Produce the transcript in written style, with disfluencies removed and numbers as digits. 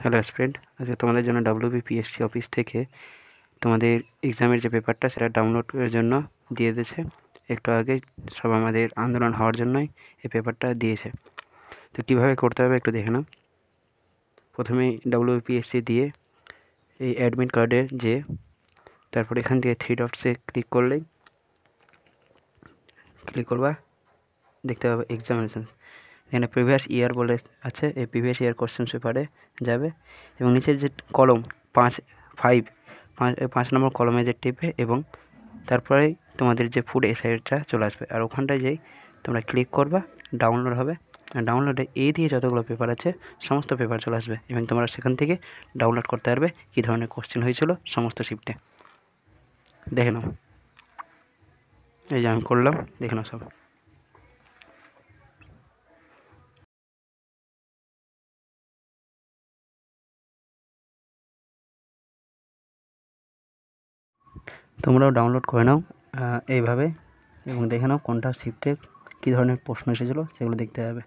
Hello student, আজকে তোমাদের জন্য WBPSC অফিস থেকে তোমাদের এক্সামের যে পেপারটা সেটা ডাউনলোডের জন্য দিয়ে দিয়েছে। একটু আগে সব আমাদের আন্দোলন হওয়ার জন্যই এই পেপারটা দিয়েছে। তো কীভাবে করতে হবে একটু দেখে নাও। প্রথমেই WBPSC দিয়ে এই অ্যাডমিট কার্ডে যে তারপর এখান থেকে থ্রি ডটসে ক্লিক করবা, দেখতে পাবে এক্সামিনেশান। এখানে প্রিভিয়াস ইয়ার বলে আছে, এই প্রিভিয়াস ইয়ার কোশ্চেন পেপারে যাবে এবং নিচের যে কলম 5 নম্বর কলমে যে টিপে এবং তারপরে তোমাদের যে ফুড এসাইডটা চলে আসবে, আর ওখানটায় যেই তোমরা ক্লিক করবা ডাউনলোড হবে। আর ডাউনলোডে এই দিয়ে যতগুলো পেপার আছে সমস্ত পেপার চলে আসবে এবং তোমরা সেখান থেকে ডাউনলোড করতে পারবে কী ধরনের কোশ্চেন হয়েছিল সমস্ত শিফটে। দেখে নাও, এই যে আমি করলাম, দেখে নাও সব। তোমরাও ডাউনলোড করে নাও এইভাবে এবং দেখে নাও কোনটা শিফটে কী ধরনের প্রশ্ন এসেছিলো সেগুলো দেখতে হবে।